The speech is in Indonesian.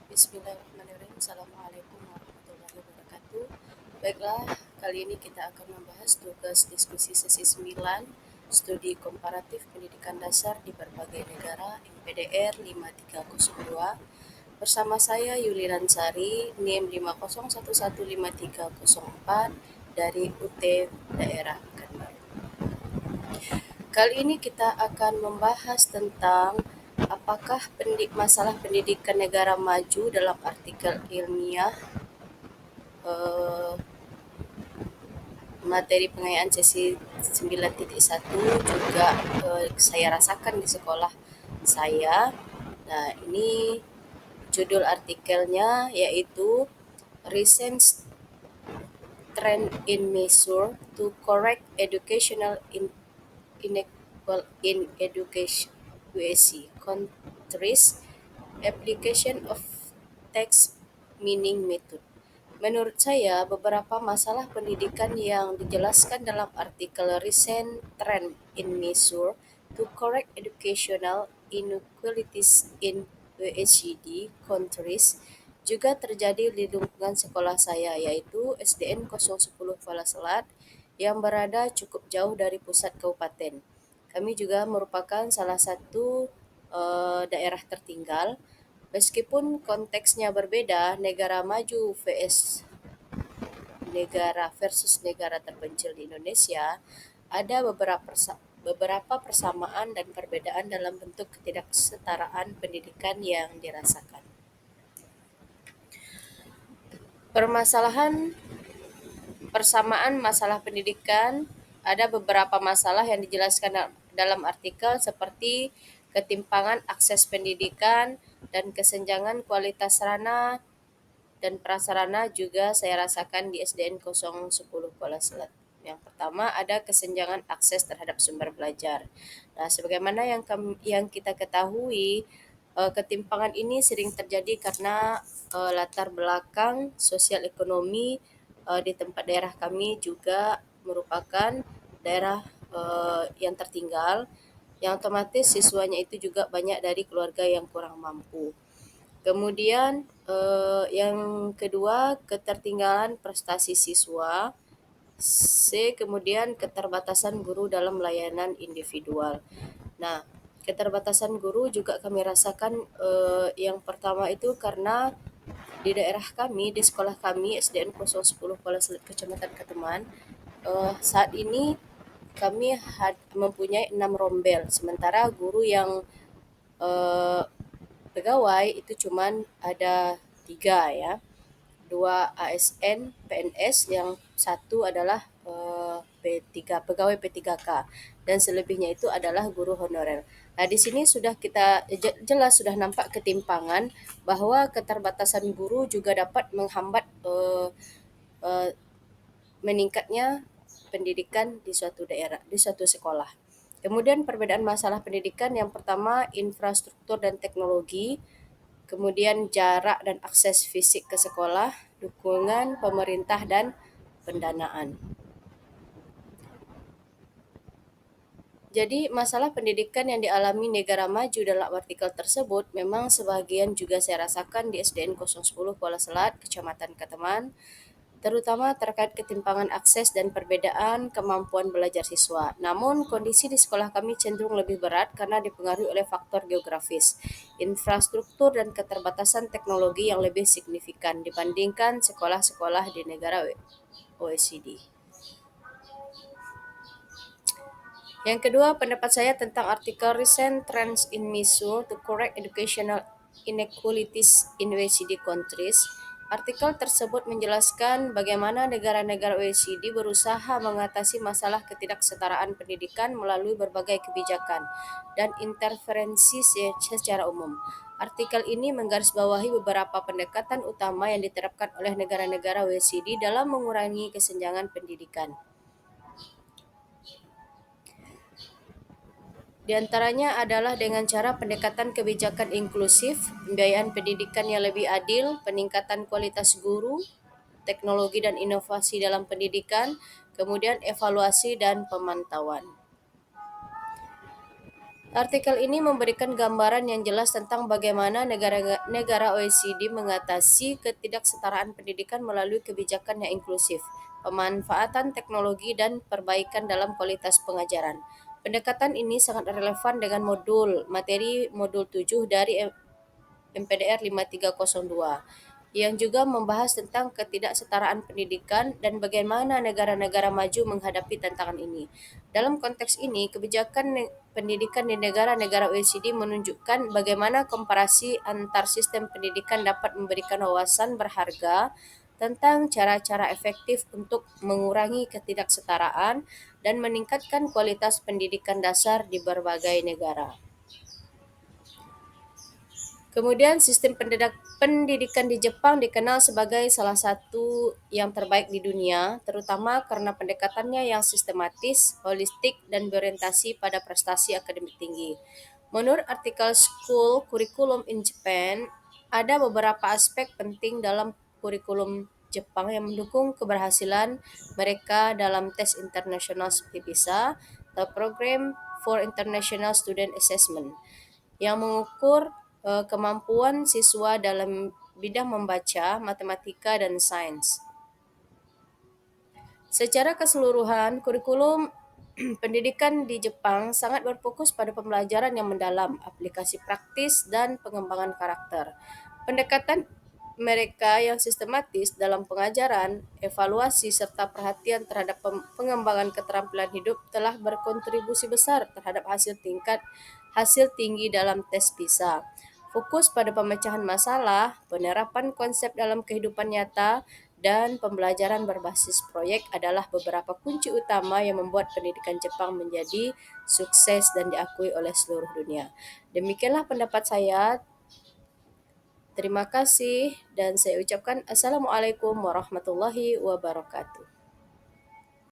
Bismillahirrahmanirrahim. Assalamualaikum warahmatullahi wabarakatuh. Baiklah, kali ini kita akan membahas tugas diskusi sesi 9, studi komparatif pendidikan dasar di berbagai negara MPDR 5302. Bersama saya Yuli Ransari, NIM 5011534 dari UT Daerah Pekanbaru. Kali ini kita akan membahas tentang apakah masalah pendidikan negara maju dalam artikel ilmiah materi pengayaan sesi 9.1 juga saya rasakan di sekolah saya. Nah, ini judul artikelnya yaitu Recent Trend in Measure to Correct Educational Inequality in Education UAC Countries Application of Text Meaning Method. Menurut saya, beberapa masalah pendidikan yang dijelaskan dalam artikel Recent Trend in Measure to Correct Educational Inequalities in OECD Countries juga terjadi di lingkungan sekolah saya, yaitu SDN 010 Kuala Selat yang berada cukup jauh dari pusat kabupaten. Kami juga merupakan salah satu daerah tertinggal. Meskipun konteksnya berbeda, negara maju versus negara terpencil di Indonesia, ada beberapa persamaan dan perbedaan dalam bentuk ketidaksetaraan pendidikan yang dirasakan. Persamaan masalah pendidikan, ada beberapa masalah yang dijelaskan dalam artikel seperti ketimpangan akses pendidikan dan kesenjangan kualitas sarana dan prasarana juga saya rasakan di SDN 010 Kuala Selat. Yang pertama ada kesenjangan akses terhadap sumber belajar. Nah, sebagaimana yang kita ketahui, ketimpangan ini sering terjadi karena latar belakang sosial ekonomi di tempat daerah kami juga merupakan daerah yang tertinggal, yang otomatis siswanya itu juga banyak dari keluarga yang kurang mampu. Kemudian yang kedua, ketertinggalan prestasi siswa. Kemudian keterbatasan guru dalam layanan individual. Nah, keterbatasan guru juga kami rasakan yang pertama itu karena di daerah kami, di sekolah kami SDN 010 Kuala Selat Kecamatan Keteman, saat ini kami mempunyai 6 rombel, sementara guru yang pegawai itu cuman ada 3 ya. 2 ASN PNS, yang satu adalah P3 pegawai P3K, dan selebihnya itu adalah guru honorer. Nah, di sini sudah kita jelas sudah nampak ketimpangan bahwa keterbatasan guru juga dapat menghambat meningkatnya pendidikan di suatu daerah, di suatu sekolah. Kemudian perbedaan masalah pendidikan, yang pertama infrastruktur dan teknologi, kemudian jarak dan akses fisik ke sekolah, dukungan pemerintah dan pendanaan. Jadi masalah pendidikan yang dialami negara maju dalam artikel tersebut memang sebagian juga saya rasakan di SDN 010 Kuala Selat, Kecamatan Keteman, terutama terkait ketimpangan akses dan perbedaan kemampuan belajar siswa. Namun kondisi di sekolah kami cenderung lebih berat karena dipengaruhi oleh faktor geografis, infrastruktur dan keterbatasan teknologi yang lebih signifikan dibandingkan sekolah-sekolah di negara OECD. Yang kedua, pendapat saya tentang artikel Recent Trends in Measure to Correct Educational Inequalities in OECD Countries. Artikel tersebut menjelaskan bagaimana negara-negara OECD berusaha mengatasi masalah ketidaksetaraan pendidikan melalui berbagai kebijakan dan interferensi secara umum. Artikel ini menggarisbawahi beberapa pendekatan utama yang diterapkan oleh negara-negara OECD dalam mengurangi kesenjangan pendidikan. Di antaranya adalah dengan cara pendekatan kebijakan inklusif, pembiayaan pendidikan yang lebih adil, peningkatan kualitas guru, teknologi dan inovasi dalam pendidikan, kemudian evaluasi dan pemantauan. Artikel ini memberikan gambaran yang jelas tentang bagaimana negara OECD mengatasi ketidaksetaraan pendidikan melalui kebijakan yang inklusif, pemanfaatan teknologi, dan perbaikan dalam kualitas pengajaran. Pendekatan ini sangat relevan dengan modul 7 dari MPDR 5302 yang juga membahas tentang ketidaksetaraan pendidikan dan bagaimana negara-negara maju menghadapi tantangan ini. Dalam konteks ini, pendidikan di negara-negara OECD menunjukkan bagaimana komparasi antar sistem pendidikan dapat memberikan wawasan berharga tentang cara-cara efektif untuk mengurangi ketidaksetaraan dan meningkatkan kualitas pendidikan dasar di berbagai negara. Kemudian pendidikan di Jepang dikenal sebagai salah satu yang terbaik di dunia, terutama karena pendekatannya yang sistematis, holistik, dan berorientasi pada prestasi akademik tinggi. Menurut artikel School Curriculum in Japan, ada beberapa aspek penting dalam kurikulum Jepang yang mendukung keberhasilan mereka dalam tes internasional seperti PISA atau Program for International Student Assessment yang mengukur kemampuan siswa dalam bidang membaca, matematika, dan sains. Secara keseluruhan, kurikulum pendidikan di Jepang sangat berfokus pada pembelajaran yang mendalam, aplikasi praktis, dan pengembangan karakter. Pendekatan mereka yang sistematis dalam pengajaran, evaluasi, serta perhatian terhadap pengembangan keterampilan hidup telah berkontribusi besar terhadap hasil tinggi dalam tes PISA. Fokus pada pemecahan masalah, penerapan konsep dalam kehidupan nyata, dan pembelajaran berbasis proyek adalah beberapa kunci utama yang membuat pendidikan Jepang menjadi sukses dan diakui oleh seluruh dunia. Demikianlah pendapat saya. Terima kasih dan saya ucapkan Assalamualaikum warahmatullahi wabarakatuh.